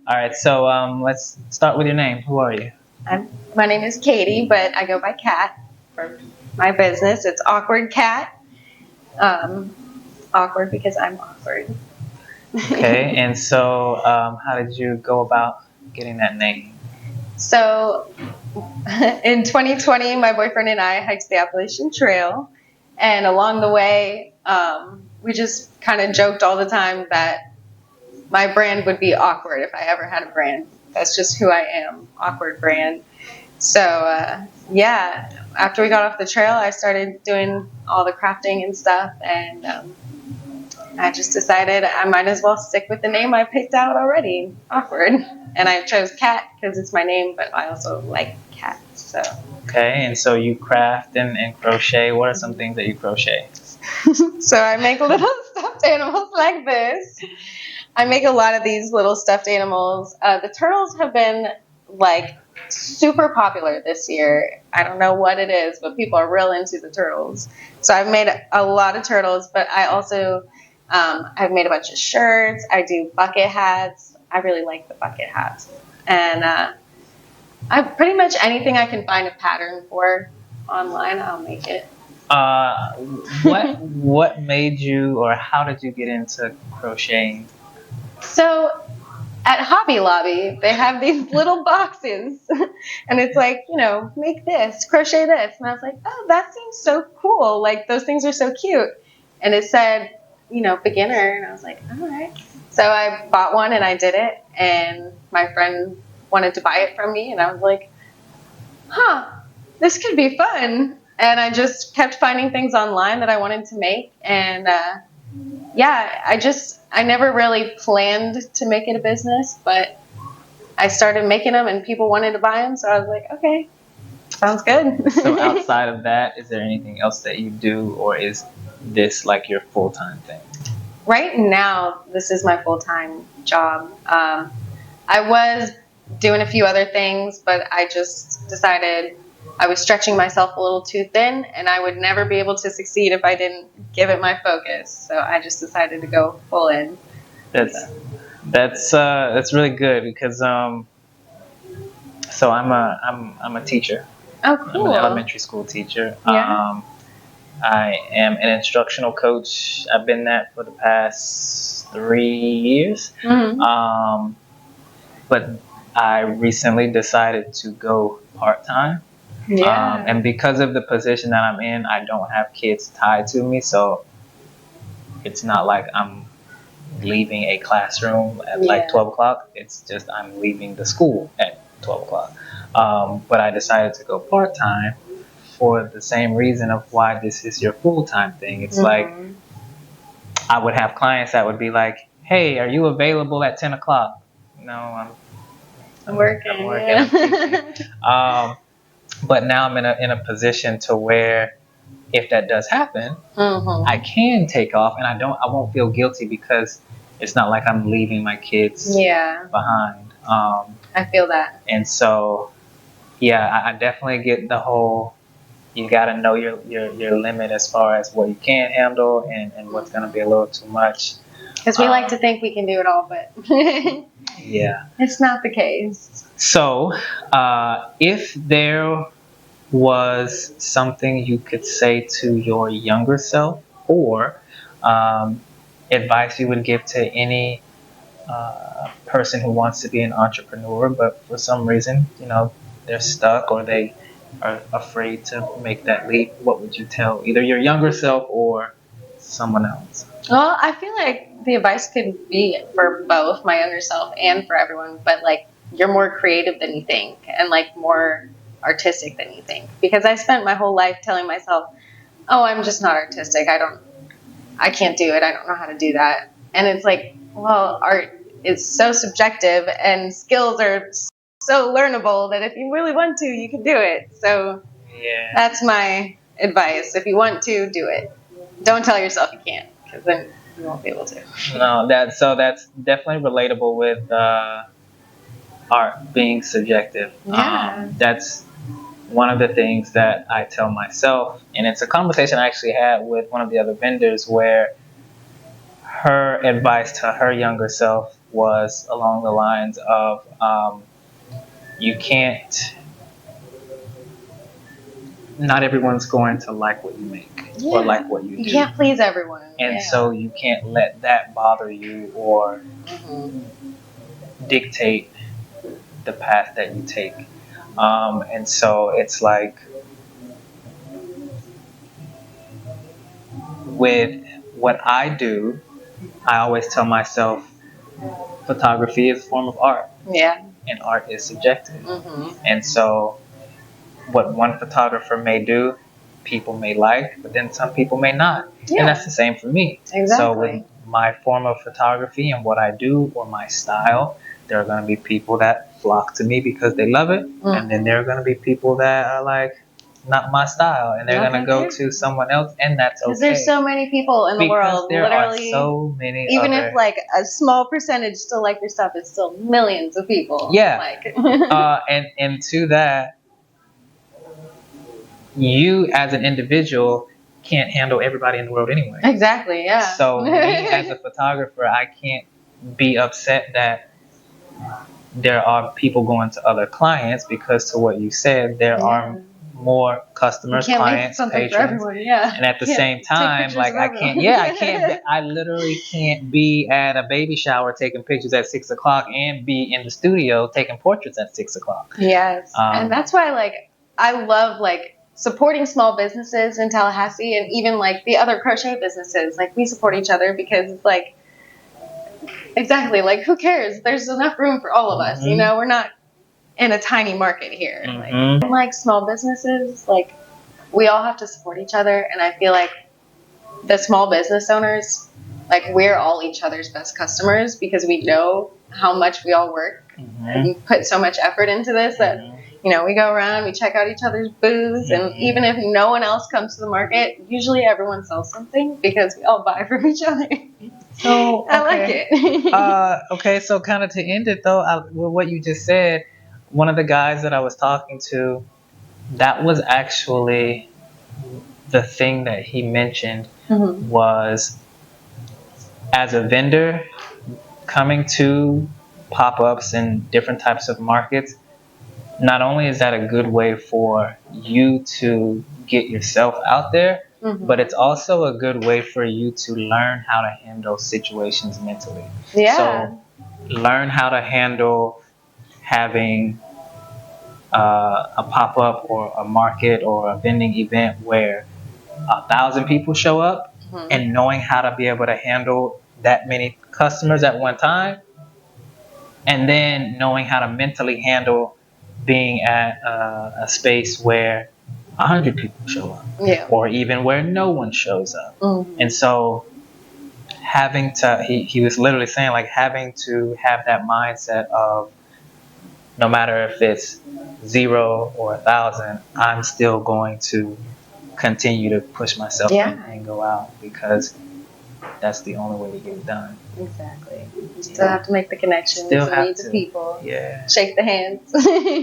All right, so let's start with your name. Who are you? My name is Katie, but I go by Kat for my business. It's Awkward Cat. Um, Awkward because I'm awkward. Okay, and so how did you go about getting that name? So in 2020, my boyfriend and I hiked the Appalachian Trail, and along the way, we just kind of joked all the time that my brand would be awkward if I ever had a brand. That's just who I am, awkward brand. So yeah, after we got off the trail, I started doing all the crafting and stuff, and I just decided I might as well stick with the name I picked out already, awkward. And I chose Cat because it's my name, but I also like cats. So. Okay, and so you craft and crochet. What are some things that you crochet? So I make little stuffed animals like this. I make a lot of these little stuffed animals. The turtles have been like super popular this year. I don't know what it is, but people are real into the turtles. So I've made a lot of turtles, but I also I've made a bunch of shirts. I do bucket hats. I really like the bucket hats, and I pretty much anything I can find a pattern for online, I'll make it. What made you, or how did you get into crocheting? So at Hobby Lobby, they have these little boxes, and it's like, make this, crochet this, and I was like, oh, that seems so cool. Like those things are so cute, and it said, beginner, and I was like, all right. So I bought one and I did it, and my friend wanted to buy it from me, and I was like, this could be fun. And I just kept finding things online that I wanted to make, and I never really planned to make it a business, but I started making them and people wanted to buy them, so I was like, okay, sounds good. So outside of that, is there anything else that you do, or is this like your full-time thing? Right now, this is my full-time job. I was doing a few other things, but I just decided I was stretching myself a little too thin, and I would never be able to succeed if I didn't give it my focus. So I just decided to go full in. That's really good because so I'm a teacher. Oh, cool. I'm an elementary school teacher. Yeah. I am an instructional coach. I've been that for the past 3 years. Mm-hmm. But I recently decided to go part-time. Yeah. And because of the position that I'm in, I don't have kids tied to me. So it's not like I'm leaving a classroom at like 12 o'clock. It's just I'm leaving the school at 12 o'clock. But I decided to go part-time for the same reason of why this is your full-time thing. It's like I would have clients that would be like, hey, are you available at 10 o'clock? No, I'm working. I'm working. But now I'm in a position to where if that does happen, I can take off, and I won't feel guilty because it's not like I'm leaving my kids behind. I feel that. And so, yeah, I definitely get the whole, you got to know your limit as far as what you can handle and what's going to be a little too much. Because we like to think we can do it all, but yeah, it's not the case. So, if there was something you could say to your younger self, or advice you would give to any person who wants to be an entrepreneur, but for some reason, they're stuck or they are afraid to make that leap, what would you tell either your younger self or someone else? Well, I feel like the advice could be for both my younger self and for everyone, but like you're more creative than you think and like more artistic than you think. Because I spent my whole life telling myself, oh, I'm just not artistic. I can't do it. I don't know how to do that. And it's like, well, art is so subjective and skills are so learnable that if you really want to, you can do it. So that's my advice. If you want to, do it. Don't tell yourself you can't, because then you won't be able to. No, that's definitely relatable with art being subjective. Yeah. That's one of the things that I tell myself, and it's a conversation I actually had with one of the other vendors where her advice to her younger self was along the lines of you can't. Not everyone's going to like what you make or like what you do. You can't please everyone. And so you can't let that bother you or dictate the path that you take. And so it's like with what I do, I always tell myself photography is a form of art. Yeah. And art is subjective. And so what one photographer may do, people may like, but then some people may not. And that's the same for me. Exactly. So with my form of photography and what I do or my style, there are going to be people that flock to me because they love it. And then there are going to be people that are like, not my style. And they're going to go to someone else, and that's okay. Because there's so many people in the world. There literally, are so many. Even if like a small percentage still like your stuff, it's still millions of people. Yeah. Like. And to that, you as an individual can't handle everybody in the world anyway. Exactly, yeah. So me as a photographer, I can't be upset that there are people going to other clients, because to what you said, there are more customers, clients, patrons. For everyone, and at the same time, like I literally can't be at a baby shower taking pictures at 6 o'clock and be in the studio taking portraits at 6 o'clock. Yes. And that's why like I love like supporting small businesses in Tallahassee, and even like the other crochet businesses. Like we support each other because it's like, exactly, like who cares? There's enough room for all of us. You know, we're not in a tiny market here. Like small businesses, like we all have to support each other. And I feel like the small business owners, like we're all each other's best customers, because we know how much we all work and put so much effort into this that, you know, we go around, we check out each other's booths, and even if no one else comes to the market, usually everyone sells something because we all buy from each other. So I like it. Okay, so kind of to end it though, with what you just said, one of the guys that I was talking to, that was actually the thing that he mentioned was, as a vendor coming to pop-ups and different types of markets, not only is that a good way for you to get yourself out there, but it's also a good way for you to learn how to handle situations mentally. Yeah. So learn how to handle having a pop-up or a market or a vending event where 1,000 people show up, and knowing how to be able to handle that many customers at one time, and then knowing how to mentally handle being at a space where 100 people show up, or even where no one shows up. And so having to, he was literally saying, like, having to have that mindset of, no matter if it's 0 or 1,000, I'm still going to continue to push myself and go out, because that's the only way to get it done. Exactly. You still have to make the connections, meet the people, shake the hands.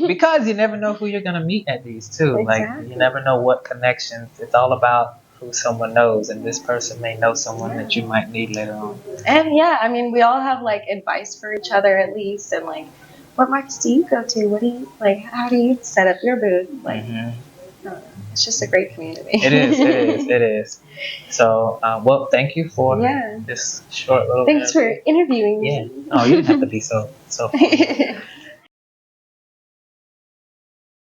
Because you never know who you're going to meet at these too. Like, you never know what connections. It's all about who someone knows, and this person may know someone that you might need later on. And I mean, we all have like advice for each other at least, and like, what markets do you go to? What do you like? How do you set up your booth? Like, it's just a great community. It is. So, well, thank you for this short little. Thanks for interviewing me. Oh, you didn't have to be so.